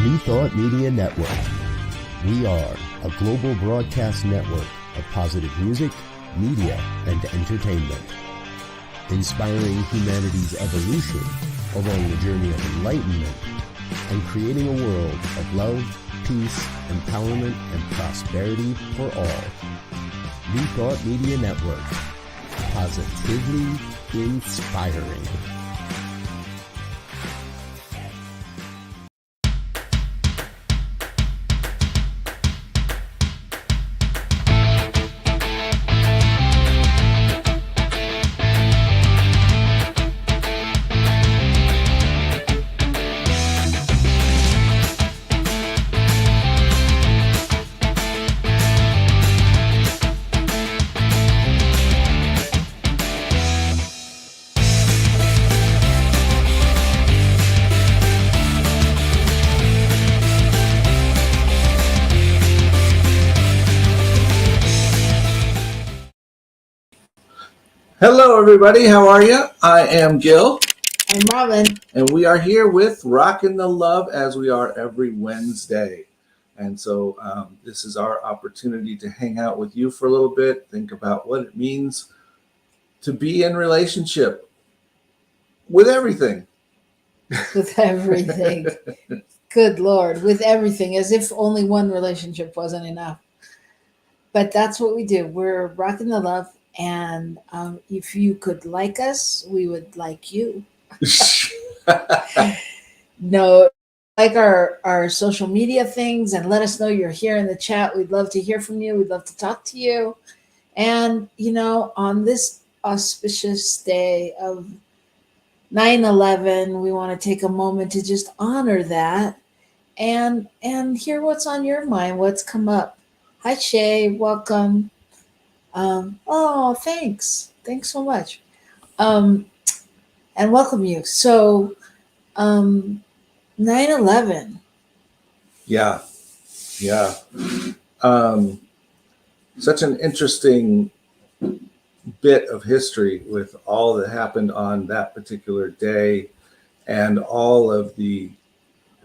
New Thought Media Network. We are a global broadcast network of positive music, media, and entertainment, inspiring humanity's evolution along the journey of enlightenment and creating a world of love, peace, empowerment, and prosperity for all. New Thought Media Network. Positively inspiring. Hello, everybody. How are you? I am Gil. I'm Robyn. And we are here with Rockin the Love, as we are every Wednesday. And so this is our opportunity to hang out with you for a little bit, think about what it means to be in relationship with everything. With everything. Good Lord. With everything, as if only one relationship wasn't enough. But that's what we do. We're Rockin the Love. And if you could like us, we would like you. No, like our social media things and let us know you're here in the chat. We'd love to hear from you. We'd love to talk to you. And, you know, on this auspicious day of 9/11, we want to take a moment to just honor that and hear what's on your mind, what's come up. Hi, Shay. Welcome. Thanks so much, and welcome you. So 9/11. Yeah Such an interesting bit of history with all that happened on that particular day and all of the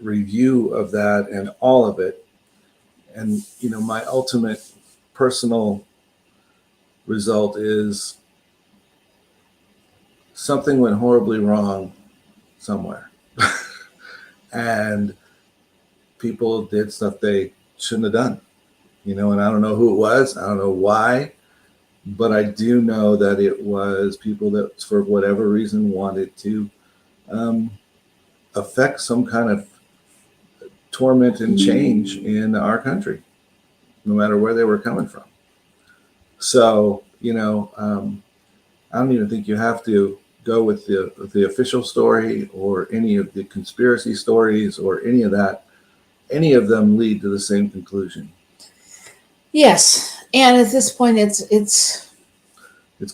review of that and all of it. And you know, my ultimate personal result is something went horribly wrong somewhere. And people did stuff they shouldn't have done, you know, and I don't know who it was. I don't know why, but I do know that it was people that for whatever reason wanted to affect some kind of torment and change in our country, no matter where they were coming from. So, you know, I don't even think you have to go with the official story or any of the conspiracy stories or any of that. Any of them lead to the same conclusion. Yes, and at this point, it's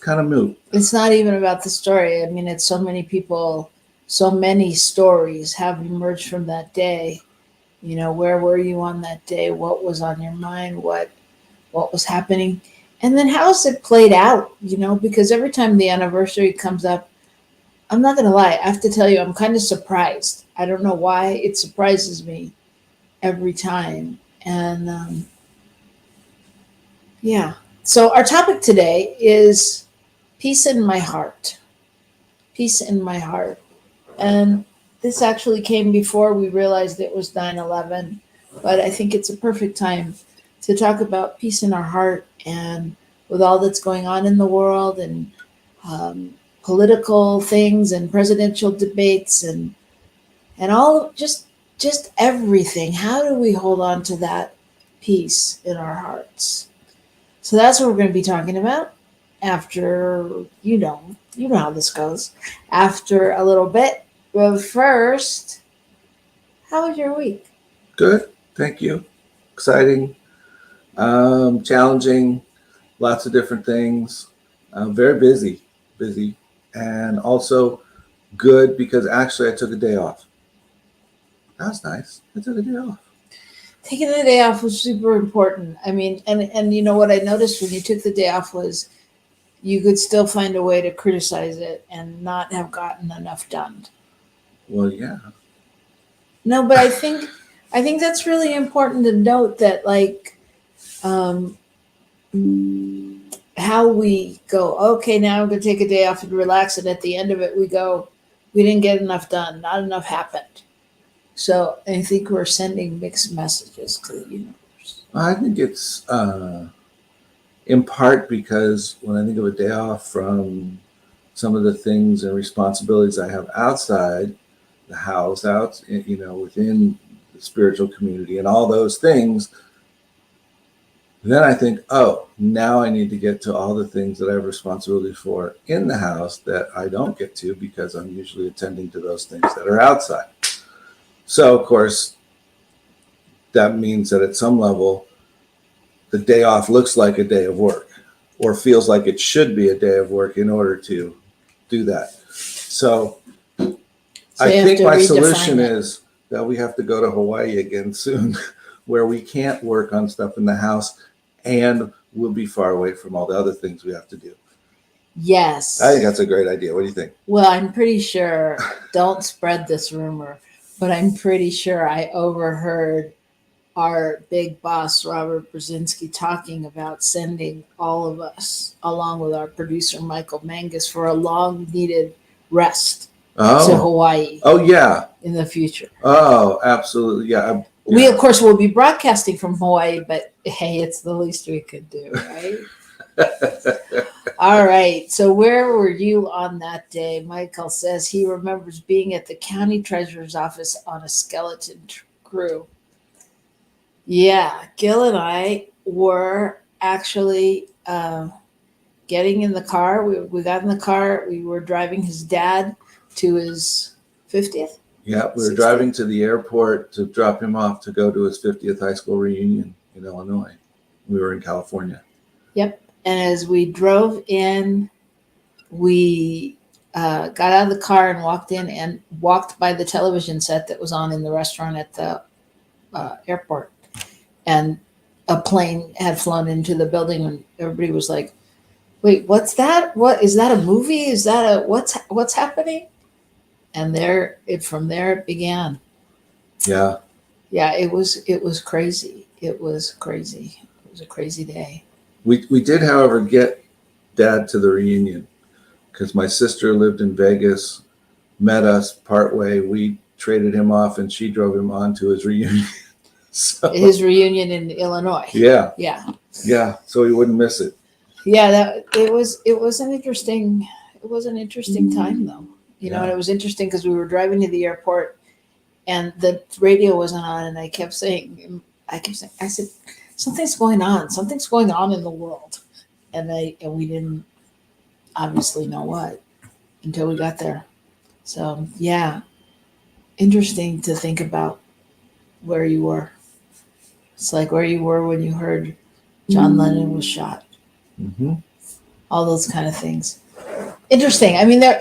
kind of moot. It's not even about the story. I mean, it's so many people, so many stories have emerged from that day. You know, where were you on that day? What was on your mind? What was happening? And then how's it played out, you know, because every time the anniversary comes up, I'm not going to lie, I have to tell you, I'm kind of surprised. I don't know why it surprises me every time. And so our topic today is peace in my heart. Peace in my heart. And this actually came before we realized it was 9/11, but I think it's a perfect time to talk about peace in our heart, and with all that's going on in the world and political things and presidential debates and all just everything. How do we hold on to that peace in our hearts? So that's what we're going to be talking about after, you know how this goes, after a little bit. But first, how was your week? Good, thank you. Exciting. Challenging, lots of different things, very busy, and also good because actually I took a day off. That was nice. I took a day off. Taking the day off was super important. I mean, and you know what I noticed when you took the day off was you could still find a way to criticize it and not have gotten enough done. Well, yeah. No, but I think I think that's really important to note that, like, how we go, okay, now I'm going to take a day off and relax. And at the end of it, we go, we didn't get enough done. Not enough happened. So I think we're sending mixed messages to the universe. I think it's in part because when I think of a day off from some of the things and responsibilities I have outside the house, out, you know, within the spiritual community and all those things, then I think, oh, now I need to get to all the things that I have responsibility for in the house that I don't get to because I'm usually attending to those things that are outside. So, of course, that means that at some level, the day off looks like a day of work or feels like it should be a day of work in order to do that. So I think my solution is that we have to go to Hawaii again soon, where we can't work on stuff in the house and we'll be far away from all the other things we have to do. Yes. I think that's a great idea. What do you think? Well, I'm pretty sure, don't spread this rumor, but I'm pretty sure I overheard our big boss, Robert Brzezinski, talking about sending all of us, along with our producer, Michael Mangus, for a long needed rest to Hawaii. Oh, yeah. In the future. Oh, absolutely. Yeah. We, of course, will be broadcasting from Hawaii, but hey, it's the least we could do, right? All right. So where were you on that day? Michael says he remembers being at the county treasurer's office on a skeleton crew. Yeah, Gil and I were actually getting in the car. We got in the car. We were driving his dad to his 50th. Yeah, we were driving to the airport to drop him off to go to his 50th high school reunion in Illinois. We were in California. Yep. And as we drove in, we got out of the car and walked in and walked by the television set that was on in the restaurant at the airport. And a plane had flown into the building and everybody was like, wait, what's that? What is that, a movie? Is that what's happening? And from there it began. Yeah. Yeah, it was crazy. It was crazy. It was a crazy day. We did, however, get Dad to the reunion because my sister lived in Vegas, met us partway. We traded him off and she drove him on to his reunion. So, his reunion in Illinois. Yeah. Yeah. Yeah. So he wouldn't miss it. Yeah, it was an interesting time though. You know, and it was interesting because we were driving to the airport and the radio wasn't on and I said, something's going on in the world. And we didn't obviously know what until we got there. So yeah, interesting to think about where you were. It's like where you were when you heard John Lennon was shot. Mm-hmm. All those kind of things. Interesting. I mean, they're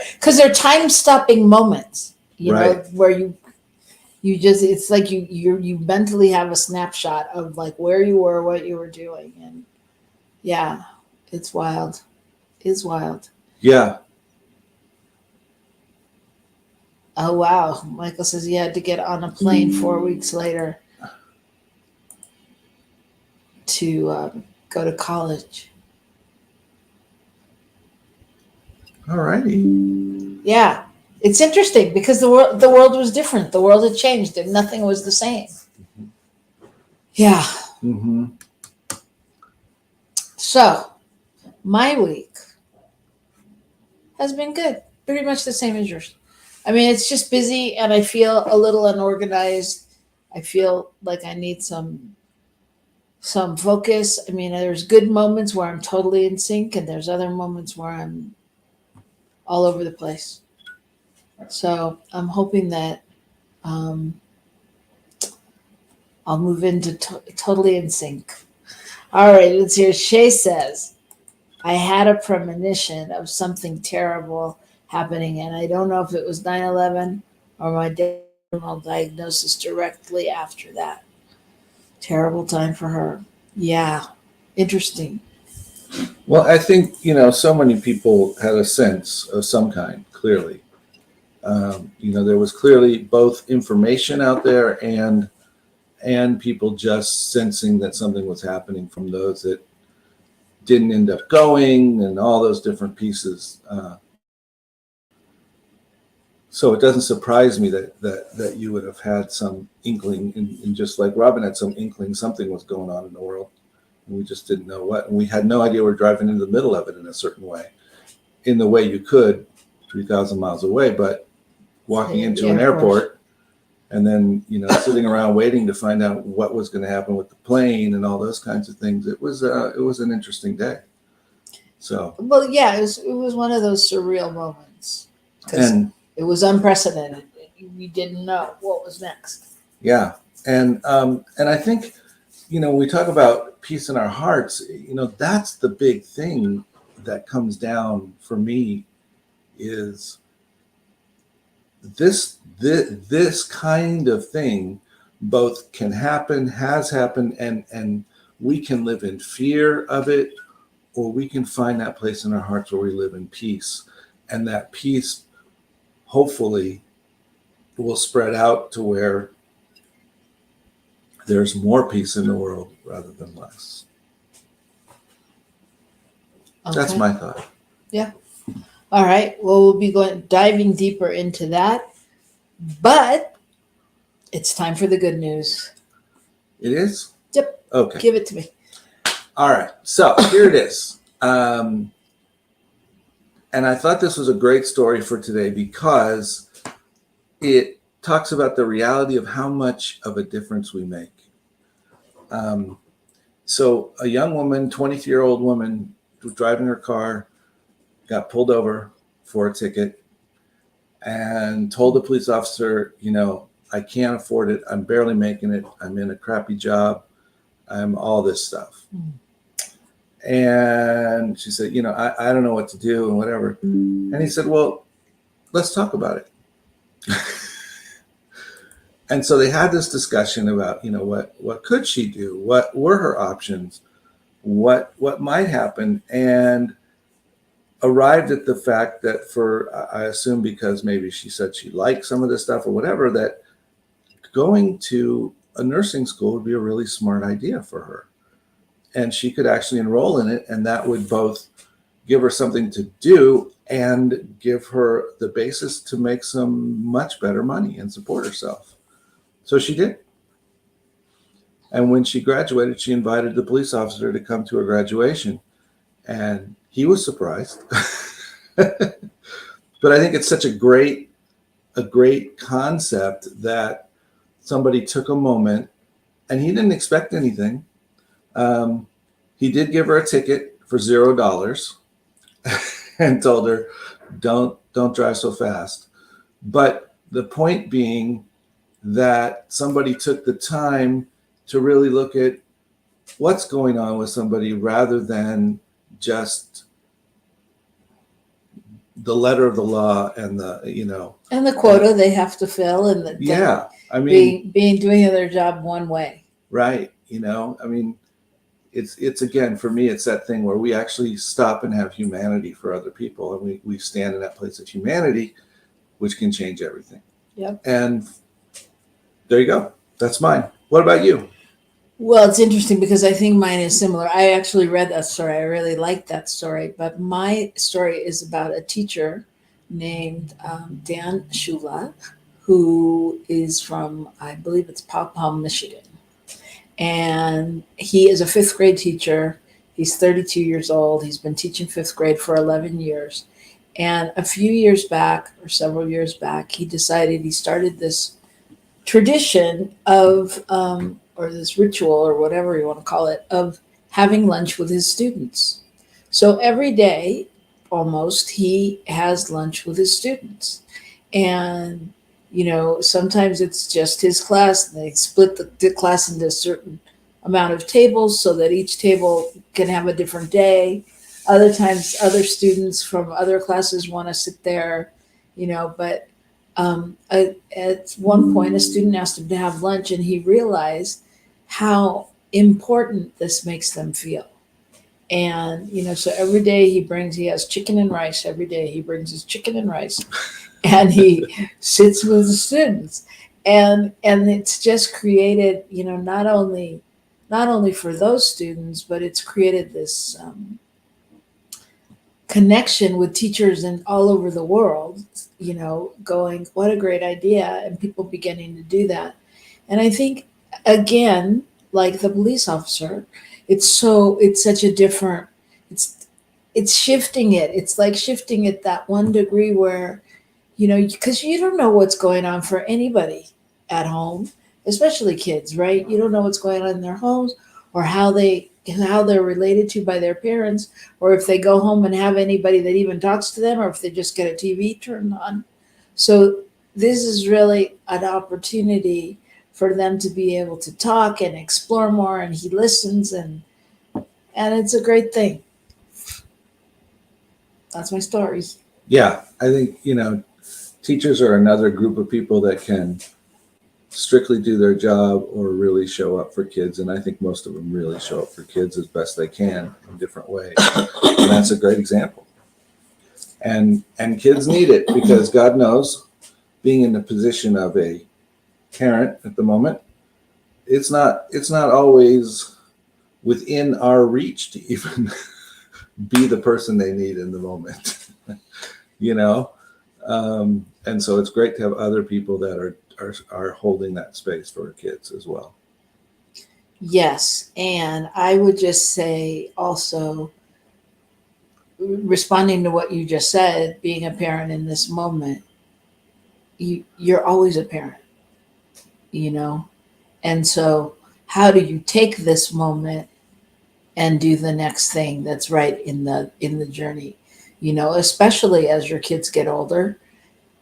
time-stopping moments, you know, where you just, it's like you mentally have a snapshot of like where you were, what you were doing. And yeah, it's wild. It's wild. Yeah. Oh, wow. Michael says he had to get on a plane 4 weeks later to go to college. All righty. Yeah. It's interesting because the world was different. The world had changed and nothing was the same. Yeah. Mm-hmm. So my week has been good. Pretty much the same as yours. I mean, it's just busy and I feel a little unorganized. I feel like I need some focus. I mean, there's good moments where I'm totally in sync and there's other moments where I'm all over the place. So I'm hoping that I'll move into totally in sync. All right, let's hear. Shay says, I had a premonition of something terrible happening, and I don't know if it was 9/11 or my dental diagnosis directly after that. Terrible time for her. Yeah, interesting. Well, I think, so many people had a sense of some kind, clearly. There was clearly both information out there and and people just sensing that something was happening from those that didn't end up going, and all those different pieces. So it doesn't surprise me that you would have had some inkling, and just like Robyn had some inkling something was going on in the world, and we just didn't know what. And we had no idea we were driving into the middle of it in a certain way, in the way you could 3,000 miles away, but walking into an airport and then, sitting around waiting to find out what was going to happen with the plane and all those kinds of things. It was an interesting day. So, well, yeah, it was one of those surreal moments. And it was unprecedented. We didn't know what was next. Yeah. And I think, we talk about peace in our hearts, that's the big thing that comes down for me, is this kind of thing both can happen, has happened, and we can live in fear of it, or we can find that place in our hearts where we live in peace. And that peace hopefully will spread out to where there's more peace in the world rather than less. Okay. That's my thought. Yeah. All right. Well, we'll be diving deeper into that, but it's time for the good news. It is? Yep. Okay. Give it to me. All right. So here it is. And I thought this was a great story for today because it talks about the reality of how much of a difference we make. So a young woman, 23-year-old woman, was driving her car, got pulled over for a ticket, and told the police officer, I can't afford it. I'm barely making it. I'm in a crappy job. I'm all this stuff. And she said, I don't know what to do and whatever. And he said, well, let's talk about it. And so they had this discussion about, what could she do? What were her options? What might happen? And arrived at the fact that I assume because maybe she said she liked some of this stuff or whatever, that going to a nursing school would be a really smart idea for her. And she could actually enroll in it, and that would both give her something to do and give her the basis to make some much better money and support herself. So she did. And when she graduated, she invited the police officer to come to her graduation, and he was surprised. But I think it's such a great concept that somebody took a moment, and he didn't expect anything. He did give her a ticket for $0 and told her, don't drive so fast. But the point being that somebody took the time to really look at what's going on with somebody rather than just the letter of the law and and the quota they have to fill, and doing their job one way. Right. It's again, for me, it's that thing where we actually stop and have humanity for other people, and we stand in that place of humanity, which can change everything. Yep. And there you go. That's mine. What about you? Well, it's interesting because I think mine is similar. I actually read that story. I really liked that story. But my story is about a teacher named Dan Shula, who is from, I believe it's Paw Paw, Michigan. And he is a fifth grade teacher. He's 32 years old. He's been teaching fifth grade for 11 years. And a few years back, or several years back, he started this tradition of, or this ritual, or whatever you want to call it, of having lunch with his students. So every day, almost, he has lunch with his students. And, sometimes it's just his class. They split the class into a certain amount of tables so that each table can have a different day. Other times, other students from other classes want to sit there, but at one point, a student asked him to have lunch, and he realized how important this makes them feel. And, so every day he has chicken and rice. Every day he brings his chicken and rice, and he sits with the students. And it's just created, not only for those students, but it's created this connection with teachers in all over the world, going, what a great idea, and people beginning to do that. And I think, again, like the police officer, it's such a different, it's it's shifting it. It's like shifting it that 1 degree where, because you don't know what's going on for anybody at home, especially kids, right? You don't know what's going on in their homes, or how they're related to by their parents, or if they go home and have anybody that even talks to them, or if they just get a TV turned on. So this is really an opportunity for them to be able to talk and explore more, and he listens, and it's a great thing. That's my story. Yeah, I think, teachers are another group of people that can strictly do their job or really show up for kids. And I think most of them really show up for kids as best they can in different ways. And that's a great example. And kids need it, because God knows, being in the position of a parent at the moment, it's not always within our reach to even be the person they need in the moment. And so it's great to have other people that are holding that space for kids as well. Yes. And I would just say also, responding to what you just said, being a parent in this moment, you're always a parent, and so how do you take this moment and do the next thing that's right in the journey, especially as your kids get older.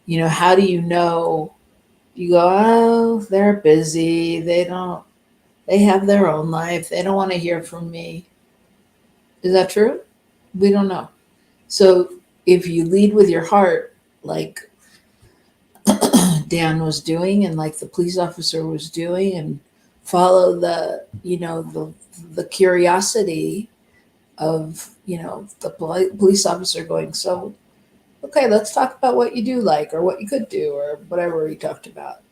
How do you know? You go, oh, they're busy, they have their own life, they don't want to hear from me. Is that true? We don't know. So if you lead with your heart, like Dan was doing, and like the police officer was doing, and follow the curiosity of the police officer going, so okay, let's talk about what you do like, or what you could do, or whatever he talked about,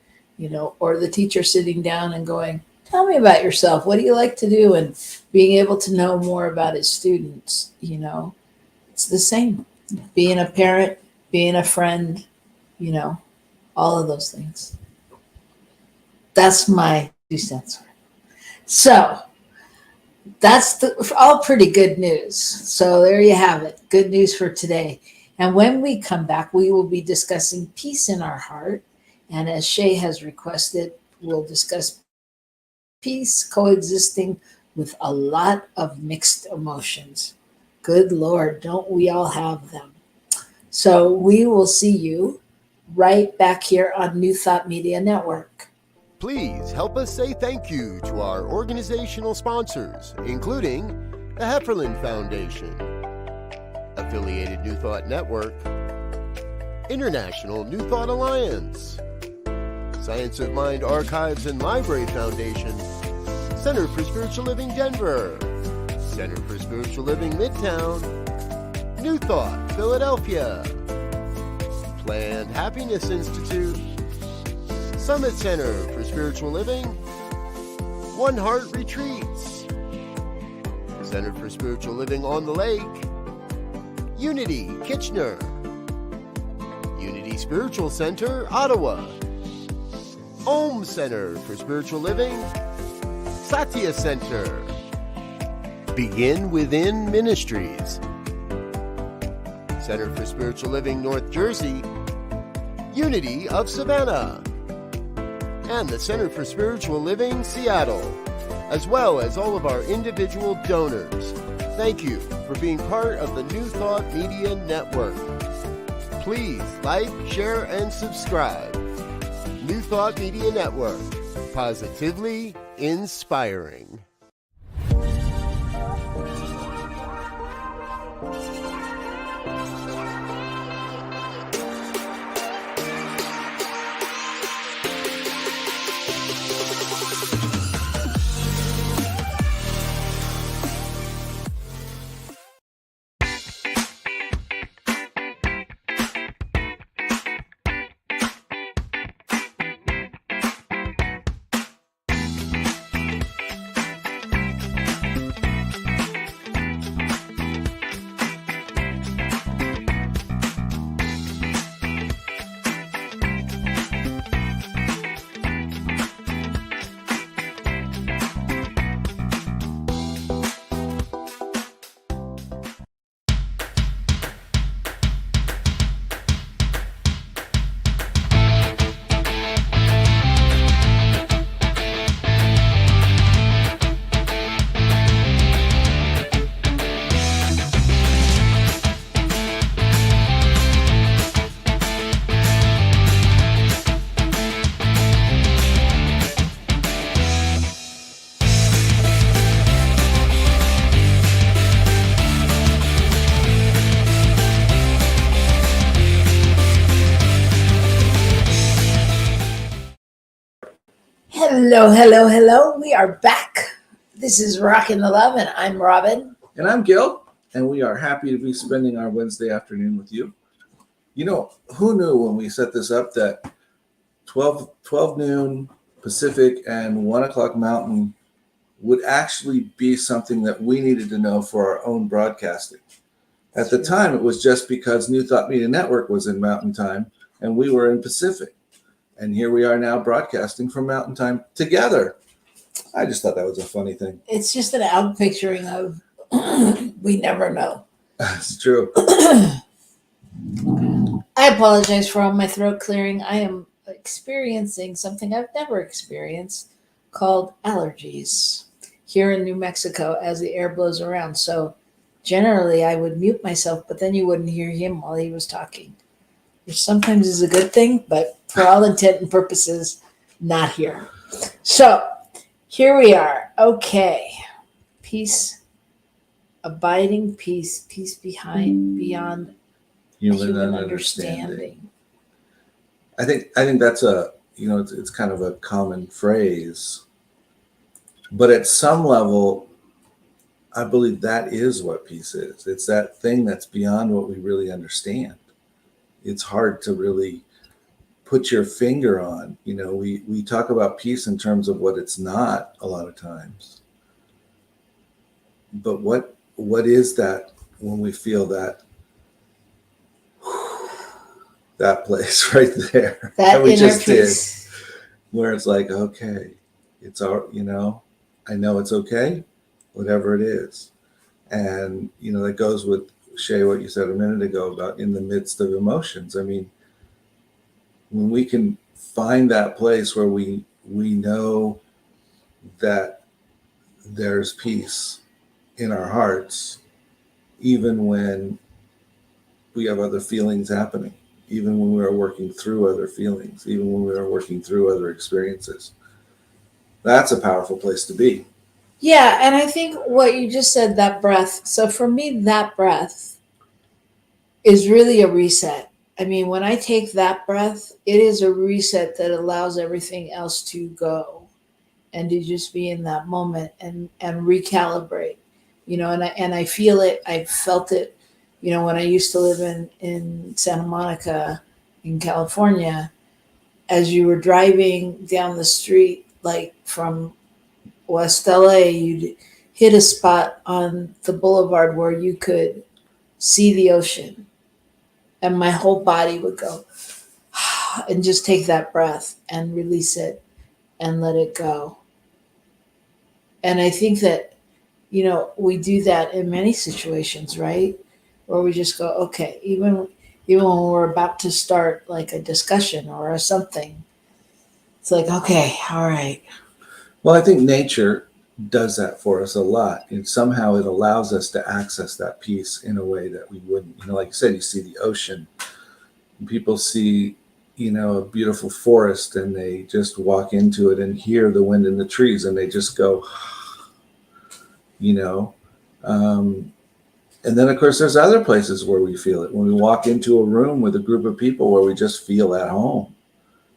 or the teacher sitting down and going, tell me about yourself, what do you like to do, and being able to know more about his students. It's the same, being a parent, being a friend, all of those things. That's my 2 cents. So that's all pretty good news. So there you have it. Good news for today. And when we come back, we will be discussing peace in our heart. And as Shay has requested, we'll discuss peace coexisting with a lot of mixed emotions. Good Lord, don't we all have them? So we will see you right back here on New Thought Media Network. Please help us say thank you to our organizational sponsors, including the Hefferland Foundation, Affiliated New Thought Network, International New Thought Alliance, Science of Mind Archives and Library Foundation, Center for Spiritual Living Denver, Center for Spiritual Living Midtown, New Thought Philadelphia, Planned Happiness Institute, Summit Center for Spiritual Living, One Heart Retreats, Center for Spiritual Living on the Lake, Unity Kitchener, Unity Spiritual Center Ottawa, Om Center for Spiritual Living, Satya Center, Begin Within Ministries, Center for Spiritual Living North Jersey, Unity of Savannah, and the Center for Spiritual Living Seattle, as well as all of our individual donors. Thank you for being part of the New Thought Media Network. Please like, share, and subscribe. New Thought Media Network, positively inspiring. Hello, hello, hello. We are back. This is Rockin the Love, and I'm Robyn. And I'm Gil, and we are happy to be spending our Wednesday afternoon with you. You know, who knew when we set this up that 12 noon Pacific and 1 o'clock Mountain would actually be something that we needed to know for our own broadcasting. At the time, it was just because New Thought Media Network was in Mountain Time and we were in Pacific. And here we are now broadcasting from Mountain Time together. I just thought that was a funny thing. It's just an outpicturing of we never know. It's true. I apologize for all my throat clearing. I am experiencing something I've never experienced called allergies here in New Mexico as the air blows around. So generally I would mute myself, but then you wouldn't hear him while he was talking, which sometimes is a good thing, but for all intent and purposes, not here. So here we are. Okay. Peace, abiding peace, peace beyond human understanding. I think that's it's kind of a common phrase, but at some level, I believe that is what peace is. It's that thing that's beyond what we really understand. It's hard to really put your finger on. You know, we talk about peace in terms of what it's not a lot of times. But what is that when we feel that place right there That we inner just did, peace. where it's like, okay, it's our, I know it's okay, whatever it is. And, that goes with Shay, what you said a minute ago about in the midst of emotions. I mean, when we can find that place where we know that there's peace in our hearts, even when we have other feelings happening, even when we are working through other feelings, even when we are working through other experiences, that's a powerful place to be. Yeah, and I think what you just said, that breath. So for me, that breath is really a reset. I mean, when I take that breath, it is a reset that allows everything else to go and to just be in that moment and recalibrate, and I feel it. I've felt it, when I used to live in Santa Monica in California, as you were driving down the street, like from West LA, you'd hit a spot on the boulevard where you could see the ocean, and my whole body would go and just take that breath and release it and let it go. And I think that, we do that in many situations, right? Where we just go, okay, even when we're about to start like a discussion or something, it's like, okay, all right. Well, I think nature does that for us a lot. And somehow it allows us to access that peace in a way that we wouldn't. Like you said, you see the ocean. People see, a beautiful forest, and they just walk into it and hear the wind in the trees, and they just go, and then, of course, there's other places where we feel it. When we walk into a room with a group of people where we just feel at home,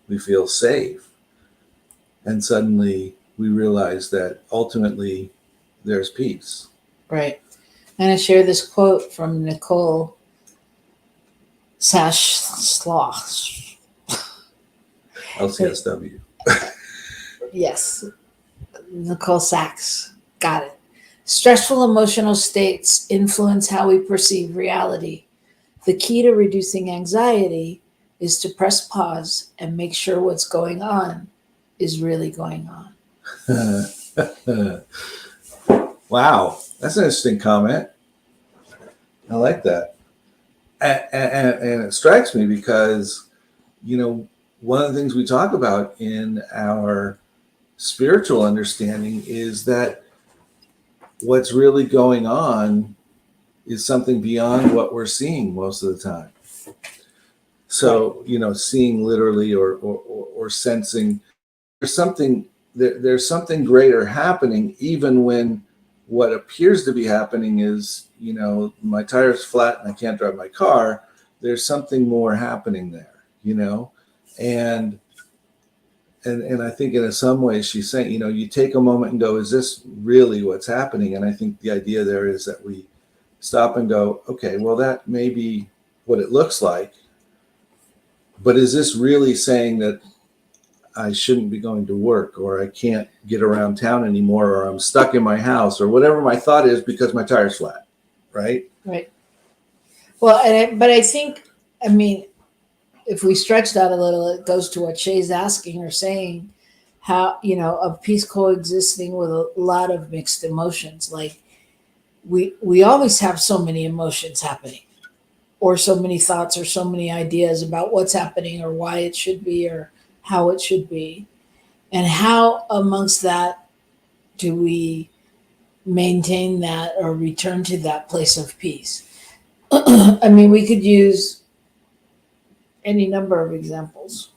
we feel safe. And suddenly we realize that ultimately there's peace. Right. And I share this quote from Nicole Slosh. LCSW. Yes. Nicole Sachs. Got it. Stressful emotional states influence how we perceive reality. The key to reducing anxiety is to press pause and make sure what's going on is really going on. Wow, that's an interesting comment. I like that. And it strikes me because, one of the things we talk about in our spiritual understanding is that what's really going on is something beyond what we're seeing most of the time. So, seeing literally or sensing, there's something greater happening, even when what appears to be happening is, my tire's flat and I can't drive my car. There's something more happening there, and and I think in some ways she's saying, you take a moment and go, is this really what's happening? And I think the idea there is that we stop and go, okay, well, that may be what it looks like, but is this really saying that I shouldn't be going to work, or I can't get around town anymore, or I'm stuck in my house, or whatever my thought is because my tire's flat, right? Right. Well, but I think, I mean, if we stretch that a little, it goes to what Shay's asking or saying, how, of peace coexisting with a lot of mixed emotions. Like we always have so many emotions happening, or so many thoughts, or so many ideas about what's happening, or why it should be, or how it should be. And how amongst that do we maintain that or return to that place of peace? I mean, we could use any number of examples.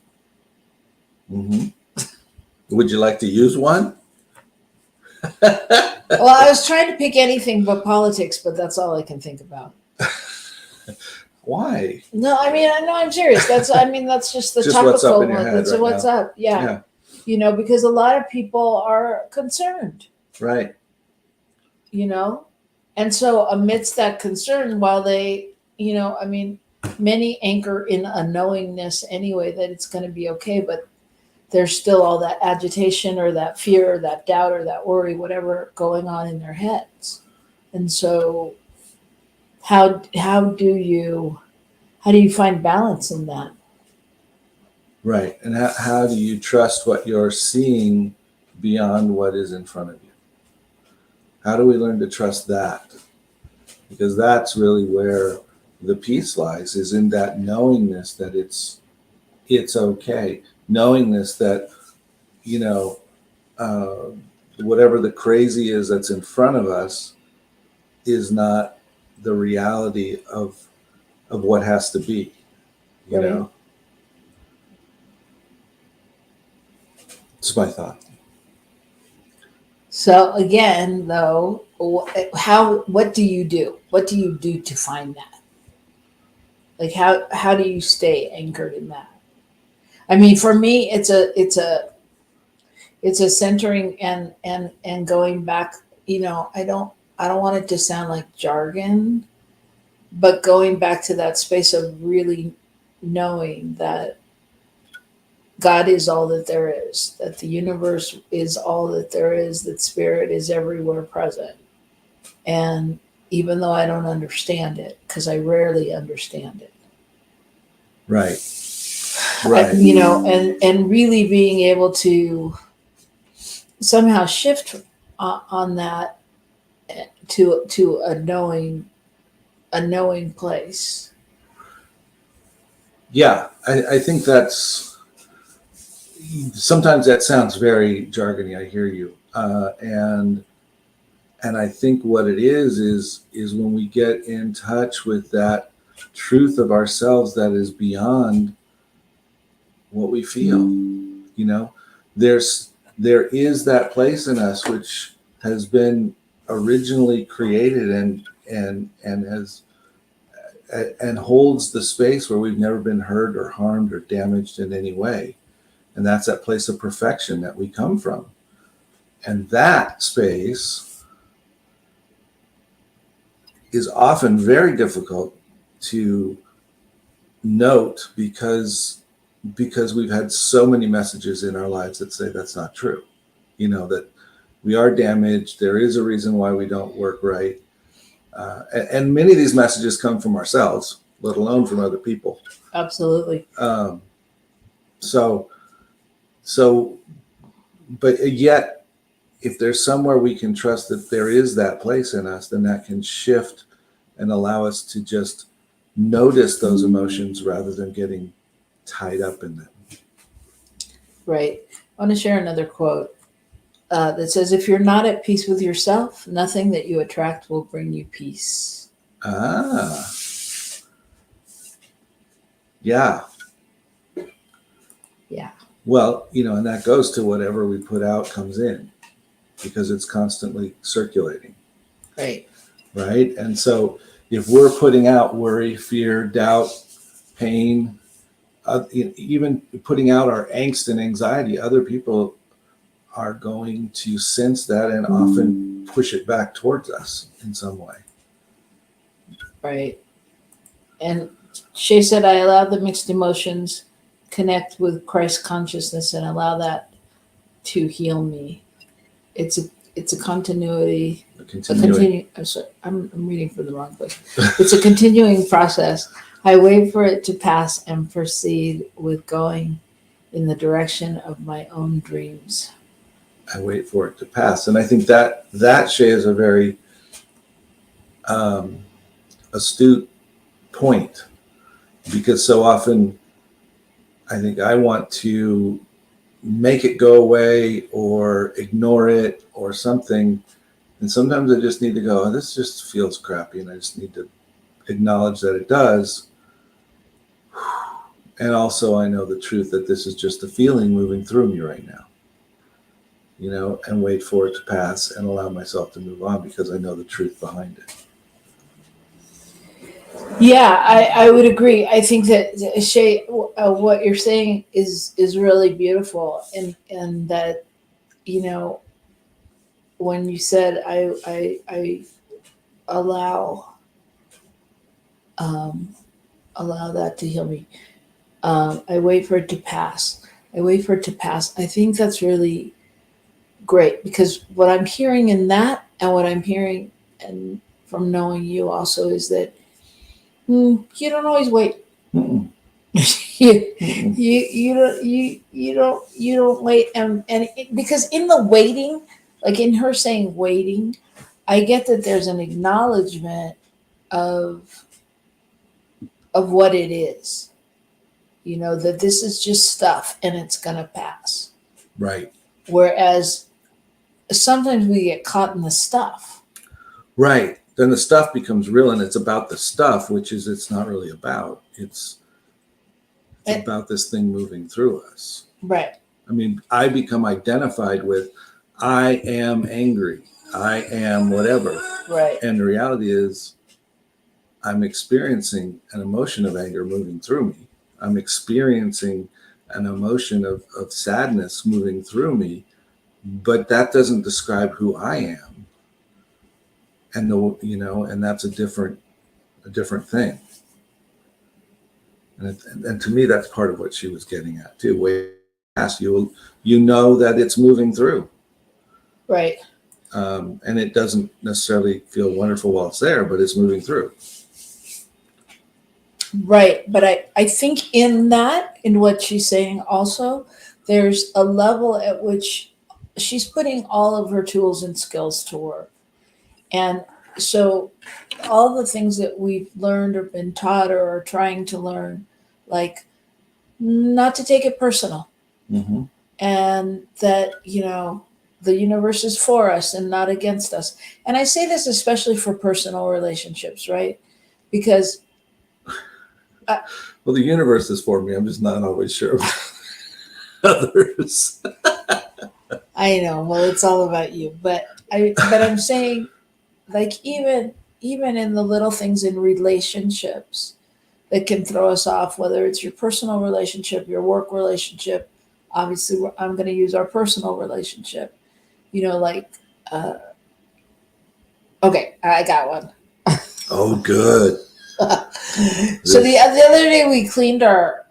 Mm-hmm. Would you like to use one? Well, I was trying to pick anything but politics, but that's all I can think about. Why? No, I mean, I'm serious. That's just the Just topical what's up in your one. head That's right what's now. up. Yeah. Because a lot of people are concerned. Right. And so amidst that concern, while they, many anchor in a knowingness anyway that it's going to be okay, but there's still all that agitation or that fear or that doubt or that worry, whatever going on in their heads. And so how do you find balance in that? Right. And how do you trust what you're seeing beyond what is in front of you? How do we learn to trust that? Because that's really where the peace lies, is in that knowingness that it's okay. Knowingness that, whatever the crazy is that's in front of us is not the reality of what has to be, you Right. know? It's my thought. So again, though, what do you do? What do you do to find that? Like how do you stay anchored in that? I mean, for me, it's a centering and going back. I don't want it to sound like jargon, but going back to that space of really knowing that God is all that there is, that the universe is all that there is, that spirit is everywhere present. And even though I don't understand it, because I rarely understand it. Right. Right. And really being able to somehow shift on that to a knowing place. Yeah, I think that's, sometimes that sounds very jargony. I hear you, and I think what it is when we get in touch with that truth of ourselves that is beyond what we feel. There is that place in us which has been originally created and has and holds the space where we've never been hurt or harmed or damaged in any way. And that's that place of perfection that we come from. And that space is often very difficult to note because we've had so many messages in our lives that say that's not true. That we are damaged. There is a reason why we don't work right. And many of these messages come from ourselves, let alone from other people. Absolutely. But yet, if there's somewhere we can trust that there is that place in us, then that can shift and allow us to just notice those emotions rather than getting tied up in them. Right. I want to share another quote that says, if you're not at peace with yourself, nothing that you attract will bring you peace. Yeah. Yeah. Well, and that goes to whatever we put out comes in, because it's constantly circulating. Right. Right. And so if we're putting out worry, fear, doubt, pain, even putting out our angst and anxiety, other people are going to sense that and often push it back towards us in some way. Right. And Shay said, I allow the mixed emotions connect with Christ consciousness and allow that to heal me. It's a continuity. I'm sorry, I'm reading from the wrong place. It's a continuing process. I wait for it to pass and proceed with going in the direction of my own dreams. I wait for it to pass. And I think that Shay is a very astute point, because so often I think I want to make it go away or ignore it or something. And sometimes I just need to go, oh, this just feels crappy. And I just need to acknowledge that it does. And also I know the truth that this is just a feeling moving through me right now, and wait for it to pass and allow myself to move on because I know the truth behind it. Yeah, I would agree. I think that Shay, what you're saying is really beautiful, and that, when you said I allow that to heal me. I wait for it to pass. I think that's really great, because what I'm hearing in that, and what I'm hearing and from knowing you also, is that you don't always wait. You don't wait, and because in the waiting, like in her saying waiting, I get that there's an acknowledgement of what it is, that this is just stuff and it's gonna pass. Right. Whereas sometimes we get caught in the stuff. Right. Then the stuff becomes real, and it's about the stuff, which is it's not really about. It's about this thing moving through us. Right. I mean, I become identified with, I am angry. I am whatever. Right. And the reality is, I'm experiencing an emotion of anger moving through me. I'm experiencing an emotion of sadness moving through me, but that doesn't describe who I am. And and that's a different thing. And to me, that's part of what she was getting at too. Way past you know that it's moving through. Right. And it doesn't necessarily feel wonderful while it's there, but it's moving through. Right. But I think in what she's saying also, there's a level at which she's putting all of her tools and skills to work. And so all the things that we've learned or been taught or are trying to learn, like not to take it personal. Mm-hmm. And that, the universe is for us and not against us. And I say this especially for personal relationships, right? Because well, the universe is for me. I'm just not always sure about others. I know. Well, it's all about you. But I'm saying, like, even in the little things in relationships that can throw us off, whether it's your personal relationship, your work relationship. Obviously, I'm going to use our personal relationship. Okay, I got one. Oh, good. So the other day we cleaned our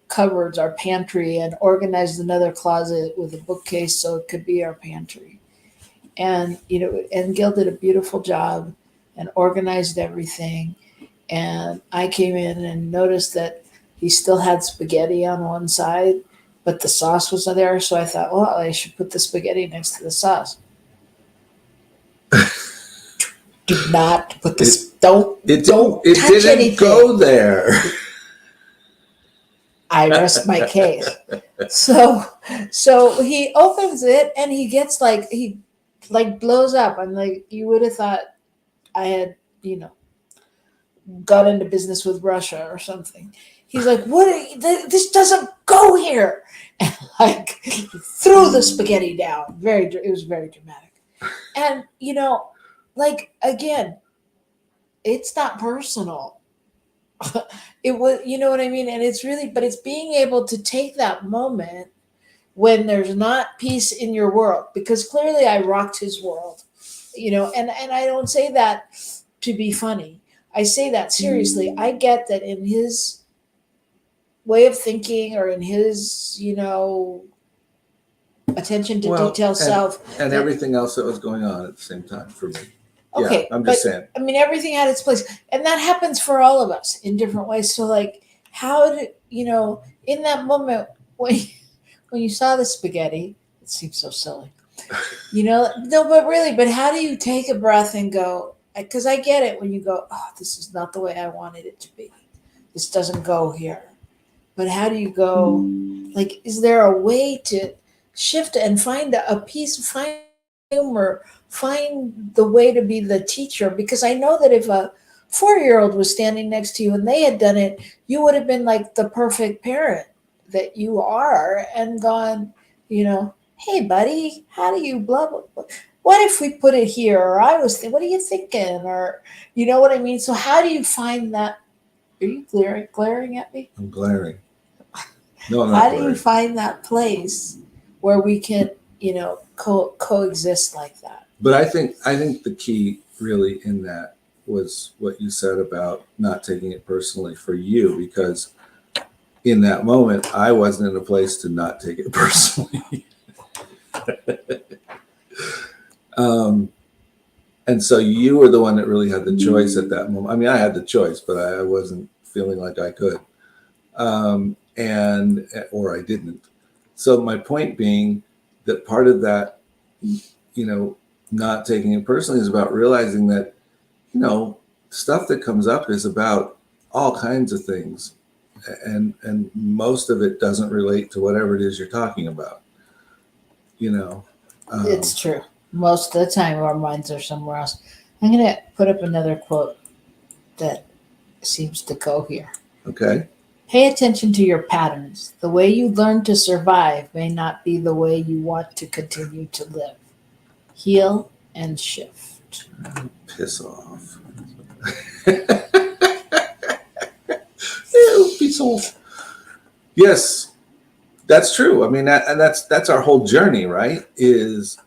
cupboards, our pantry, and organized another closet with a bookcase so it could be our pantry. And and Gil did a beautiful job and organized everything. And I came in and noticed that he still had spaghetti on one side, but the sauce wasn't there. So I thought, well, I should put the spaghetti next to the sauce. Do not put this. It didn't go there. I rest my case. So he opens it and he gets he blows up. I'm like, you would have thought I had, got into business with Russia or something. He's like, this doesn't go here. And threw the spaghetti down. It was very dramatic. And, again, it's not personal. it was, you know what I mean? And it's really, but it's being able to take that moment when there's not peace in your world, because clearly I rocked his world, and I don't say that to be funny. I say that seriously. I get that in his way of thinking, or in his, attention to Well, detail self. and that- everything else that was going on at the same time for me. Okay, Yeah, I'm but just saying. I mean, everything had its place, and that happens for all of us in different ways. So, like, how do in that moment when you saw the spaghetti, it seems so silly, no, but really, but how do you take a breath and go? Because I get it when you go, oh, this is not the way I wanted it to be. This doesn't go here. But how do you go? Like, is there a way to shift and find a piece, find humor, find the way to be the teacher? Because I know that if a 4-year-old was standing next to you and they had done it, you would have been like the perfect parent that you are, and gone, hey, buddy, how do you blah, blah, blah. What if we put it here? Or I was thinking, what are you thinking? Or, you know what I mean? So how do you find that? Are you glaring at me? I'm glaring. No, I'm How not do you glaring. find that place where we can, coexist like that? But I think the key really in that was what you said about not taking it personally for you, because in that moment I wasn't in a place to not take it personally. And so you were the one that really had the choice at that moment. I mean, I had the choice, but I wasn't feeling like I could, or I didn't. So my point being that part of that, not taking it personally is about realizing that, stuff that comes up is about all kinds of things, and most of it doesn't relate to whatever it is you're talking about. It's true. Most of the time, our minds are somewhere else. I'm going to put up another quote that seems to go here. Okay. Pay attention to your patterns. The way you learn to survive may not be the way you want to continue to live. Heal and shift. Piss off. Ew, piss off. Yes, that's true. I mean, that's our whole journey, right? Is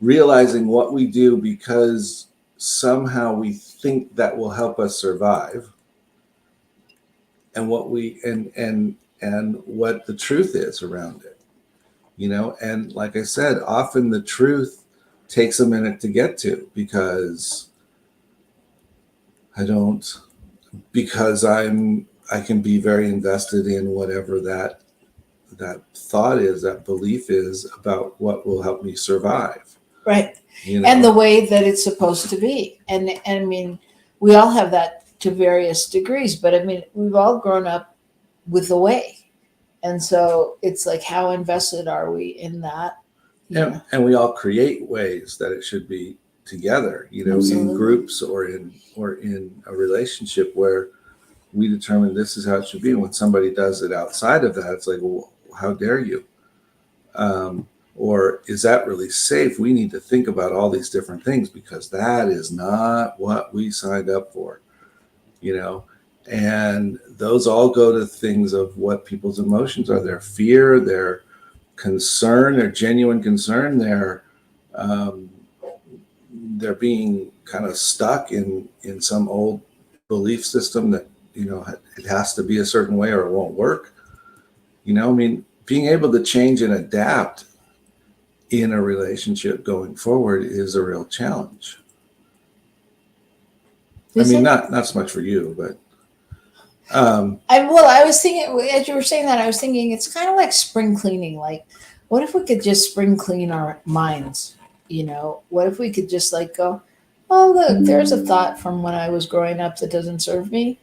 realizing what we do because somehow we think that will help us survive, and what what the truth is around it. And like I said, often the truth takes a minute to get to, because I can be very invested in whatever that thought is, that belief is about what will help me survive. Right. And the way that it's supposed to be. And I mean, we all have that to various degrees, but I mean, we've all grown up with the way. And so it's like, how invested are we in that? And we all create ways that it should be together, Absolutely. in groups or in a relationship where we determine this is how it should be. And when somebody does it outside of that, it's like, well, how dare you? Or is that really safe? We need to think about all these different things, because that is not what we signed up for, and those all go to things of what people's emotions are, their fear, their concern, their genuine concern, they're being kind of stuck in some old belief system that, it has to be a certain way or it won't work. I mean, being able to change and adapt in a relationship going forward is a real challenge. Not so much for you, but I was thinking, as you were saying that, I was thinking it's kind of like spring cleaning. Like, what if we could just spring clean our minds? What if we could just go, oh, look, there's a thought from when I was growing up that doesn't serve me.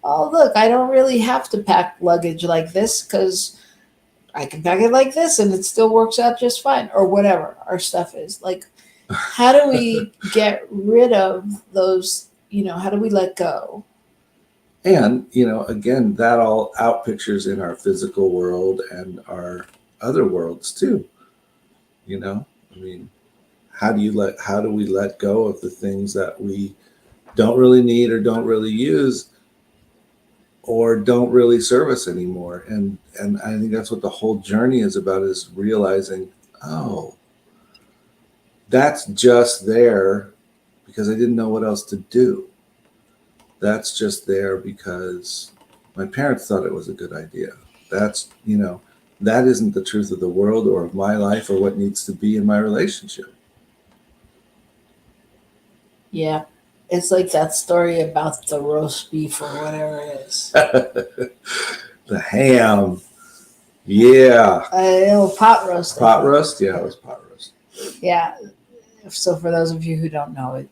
Oh, look, I don't really have to pack luggage like this, because I can pack it like this and it still works out just fine, or whatever our stuff is. Like, how do we get rid of those, how do we let go? And, again, that all outpictures in our physical world and our other worlds too. I mean, how do we let go of the things that we don't really need or don't really use or don't really serve us anymore. And I think that's what the whole journey is about, is realizing, oh, that's just there because I didn't know what else to do. That's just there because my parents thought it was a good idea. That's, that isn't the truth of the world or of my life or what needs to be in my relationship. Yeah. It's like that story about the roast beef or whatever it is. The ham. Yeah. Pot roast. Pot roast? Yeah, it was pot roast. Yeah. So for those of you who don't know it,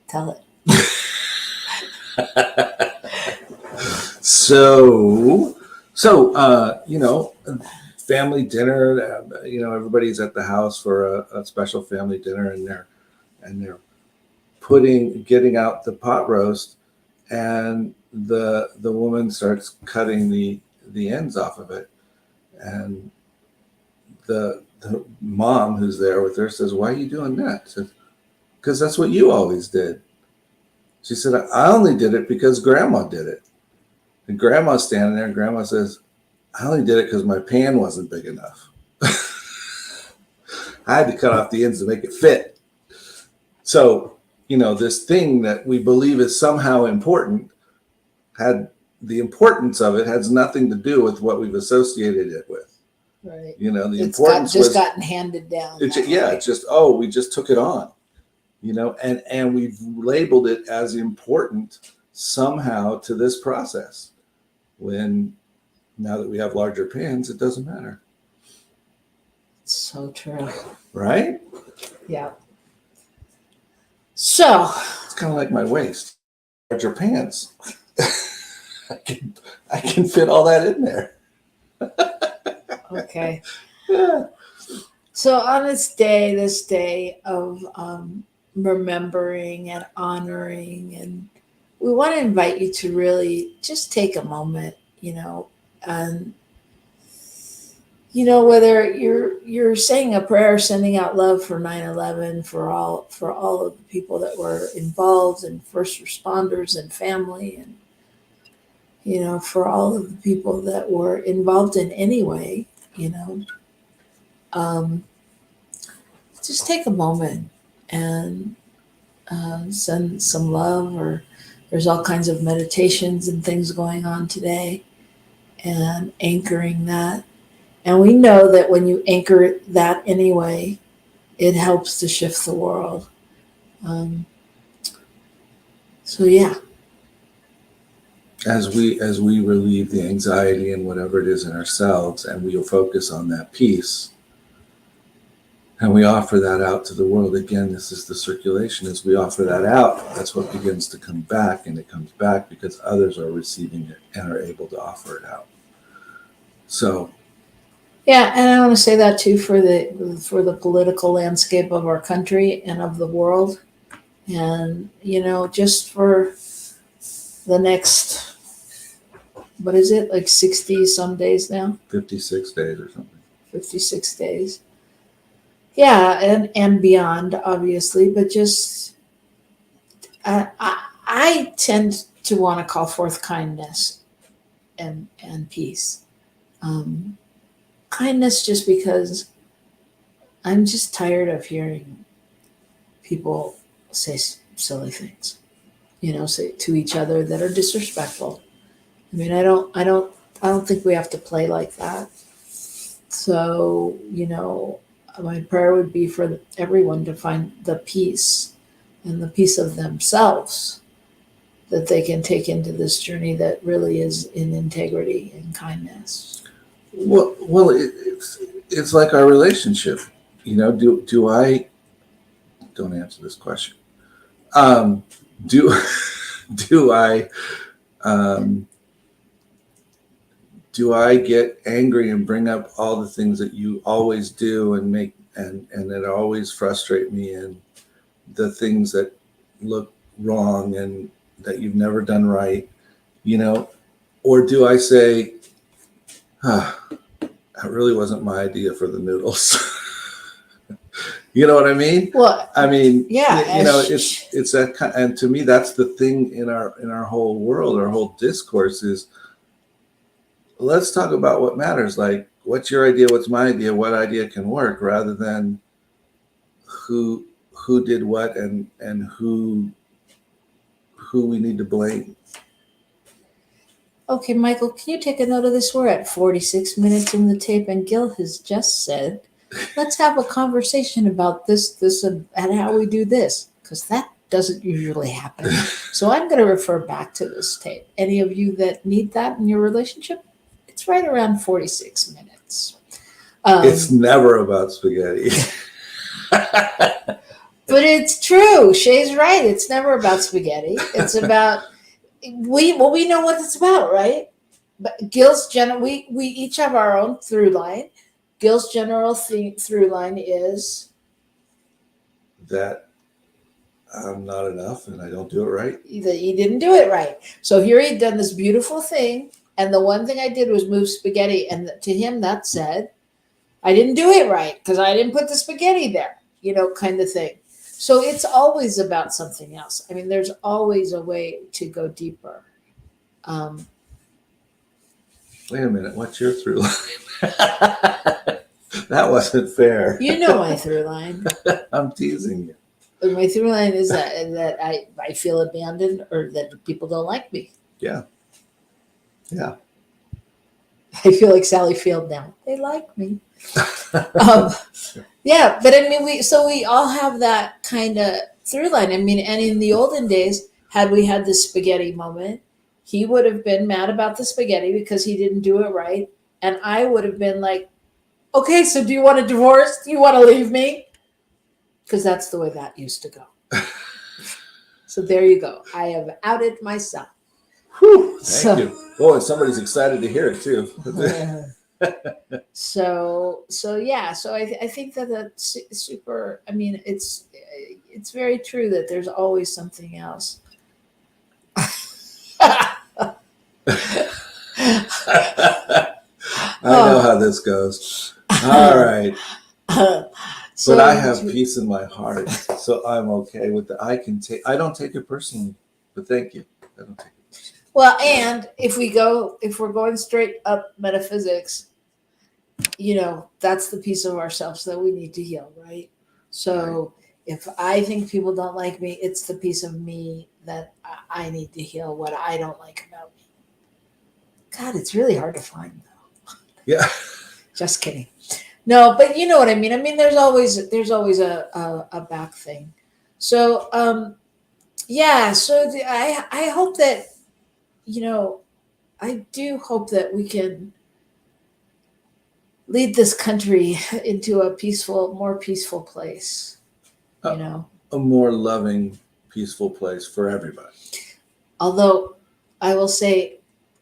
tell it. So, family dinner, everybody's at the house for a special family dinner, and they're getting out the pot roast, and the woman starts cutting the ends off of it, and the mom who's there with her says, "Why are you doing that?" She says, "Because that's what you always did." She said, "I only did it because Grandma did it." And Grandma's standing there, and Grandma says, "I only did it because my pan wasn't big enough. I had to cut off the ends to make it fit." So, this thing that we believe is somehow important, the importance of it has nothing to do with what we've associated it with. Right. The It's importance just was gotten handed down. it's just, oh, we just took it on, and we've labeled it as important somehow to this process, when now that we have larger pans, it doesn't matter. So true. Right? Yeah. So It's kind of like my waist. Larger pants. I can fit all that in there. okay. Yeah. So on this day of remembering and honoring, and we want to invite you to really just take a moment, and whether you're saying a prayer, sending out love for 9/11, for all of the people that were involved, and first responders and family, and for all of the people that were involved in any way, just take a moment and send some love. Or there's all kinds of meditations and things going on today, and anchoring that. And we know that when you anchor that anyway, it helps to shift the world. So yeah. As we relieve the anxiety and whatever it is in ourselves, and we'll focus on that peace, and we offer that out to the world. Again, this is the circulation. As we offer that out, that's what begins to come back, and it comes back because others are receiving it and are able to offer it out. So Yeah, and I want to say that too for the political landscape of our country and of the world, and just for the next, what is it, like 60 some days now? 56 days or something. 56 days. Yeah, and beyond, obviously, but just I tend to want to call forth kindness and peace. Kindness, just because I'm just tired of hearing people say silly things, say to each other that are disrespectful. I mean, I don't think we have to play like that. So, my prayer would be for everyone to find the peace and the peace of themselves that they can take into this journey that really is in integrity and kindness. Well, it's like our relationship. Do I, don't answer this question. Do I get angry and bring up all the things that you always do and make and that always frustrate me, and the things that look wrong and that you've never done right, or do I say, that really wasn't my idea for the noodles? You know what I mean? Well, I mean, yeah, you know, it's that kind, and to me, that's the thing in our whole world, our whole discourse is, let's talk about what matters. Like, what's your idea? What's my idea? What idea can work, rather than who did what and who we need to blame. okay, Michael, can you take a note of this? We're at 46 minutes in the tape, and Gil has just said, let's have a conversation about this, and how we do this, because that doesn't usually happen. So I'm going to refer back to this tape. Any of you that need that in your relationship, it's right around 46 minutes. It's never about spaghetti. But it's true. Shay's right. It's never about spaghetti. It's about we know what it's about, right? But Gil's we each have our own through line. Gil's general through line is that I'm not enough and I don't do it right. that you didn't do it right. So here he'd done this beautiful thing, and the one thing I did was move spaghetti, and to him that said, I didn't do it right because I didn't put the spaghetti there, kind of thing. So it's always about something else. I mean, there's always a way to go deeper. Wait a minute, what's your through line? That wasn't fair. You know my through line. I'm teasing you. My through line is that I feel abandoned, or that people don't like me. Yeah. I feel like Sally Field now. They like me. Yeah, but I mean, we all have that kind of through line. I mean, and in the olden days, had we had the spaghetti moment, he would have been mad about the spaghetti because he didn't do it right. And I would have been like, okay, so do you want a divorce? Do you want to leave me? Because that's the way that used to go. So there you go. I have outed myself. Whew, thank you. Oh, and somebody's excited to hear it too. So yeah. So I think that's super. I mean, it's very true that there's always something else. I know how this goes. All right. So but I have peace in my heart, so I'm okay with that. I don't take it personally, but thank you. I don't take it personally. Well, and if we're going straight up metaphysics, that's the piece of ourselves that we need to heal, right? So if I think people don't like me, it's the piece of me that I need to heal, what I don't like about me. God, it's really hard to find, though. Yeah. Just kidding. No, but you know what I mean. I mean, there's always a back thing. So yeah. So I hope that I do hope that we can lead this country into a more peaceful place. A more loving, peaceful place for everybody. Although I will say,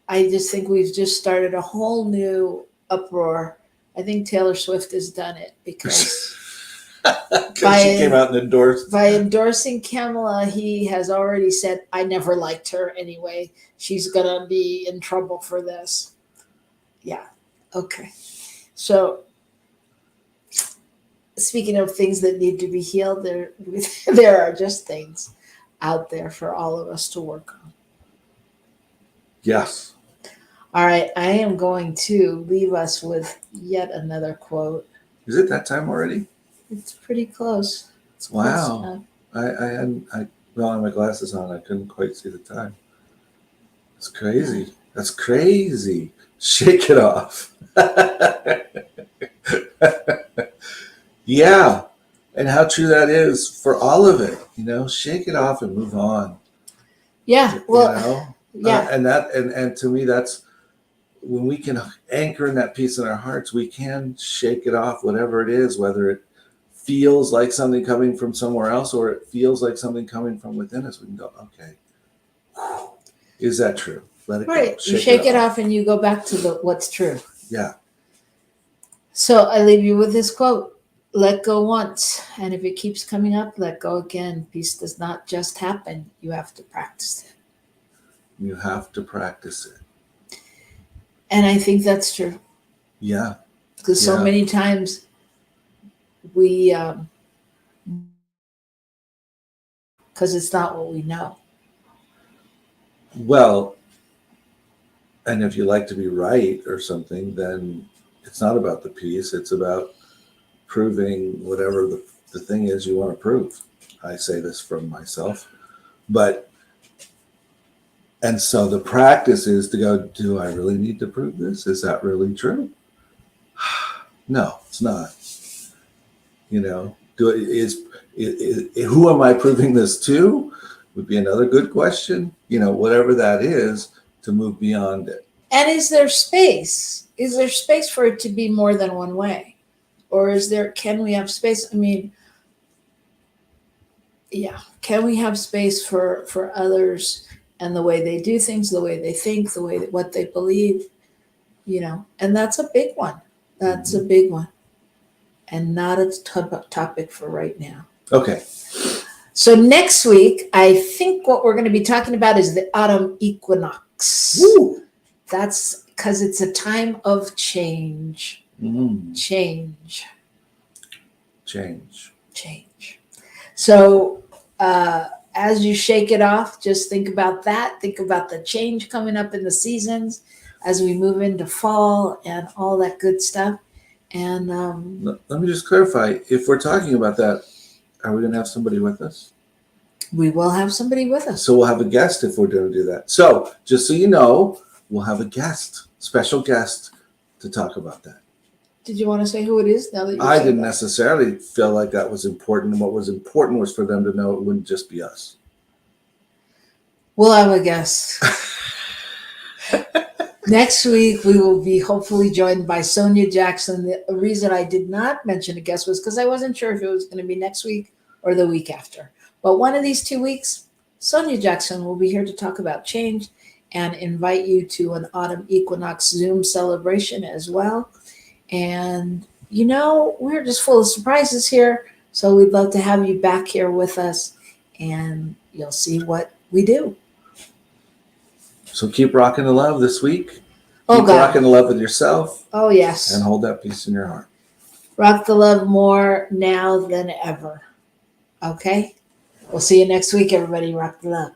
I just think we've just started a whole new uproar. I think Taylor Swift has done it because she came out and endorsed. By endorsing Kamala, he has already said, I never liked her anyway. She's going to be in trouble for this. Yeah. Okay. So speaking of things that need to be healed, there are just things out there for all of us to work on. Yes. All right, I am going to leave us with yet another quote. Is it that time already? It's pretty close. It's wow. Close I had my glasses on. I couldn't quite see the time. It's crazy. Yeah. That's crazy. Shake it off. Yeah. And how true that is for all of it. Shake it off and move on. Yeah. Well, yeah. And to me, that's when we can anchor in that peace in our hearts, we can shake it off, whatever it is, whether it feels like something coming from somewhere else or it feels like something coming from within us. We can go, okay, is that true? Let it go. You shake it off and you go back to what's true. Yeah. So I leave you with this quote: let go once, and if it keeps coming up, let go again. Peace does not just happen. You have to practice it. You have to practice it. And I think that's true. Yeah. Because so many times we because it's not what we know. Well, and if you like to be right or something, then it's not about the peace. It's about proving whatever the thing is you want to prove. I say this from myself. And so the practice is to go, do I really need to prove this? Is that really true? No, it's not. You know, who am I proving this to? Would be another good question. You know, whatever that is, to move beyond it. And is there space? Is there space for it to be more than one way? Or can we have space? I mean, yeah, can we have space for others and the way they do things, the way they think, what they believe, you know? And that's a big one. That's a big one. And not a topic for right now. Okay. So next week, I think what we're going to be talking about is the autumn equinox. Woo. That's because it's a time of change. Change. So as you shake it off, just think about that. Think about the change coming up in the seasons as we move into fall and all that good stuff. And let me just clarify. If we're talking about that, are we going to have somebody with us? We will have somebody with us. So we'll have a guest if we're going to do that. So just so you know, we'll have a guest, special guest, to talk about that. Did you want to say who it is? Now that I didn't necessarily feel like that was important. And what was important was for them to know it wouldn't just be us. We'll have a guest. Next week, we will be hopefully joined by Sonia Jackson. The reason I did not mention a guest was because I wasn't sure if it was going to be next week or the week after. But one of these 2 weeks, Sonia Jackson will be here to talk about change and invite you to an autumn equinox Zoom celebration as well. And, you know, we're just full of surprises here. So we'd love to have you back here with us, and you'll see what we do. So keep rocking the love this week. Oh, keep God. rocking the love with yourself. Oh, yes. And hold that peace in your heart. Rock the love more now than ever. Okay? We'll see you next week, everybody. Rock the love.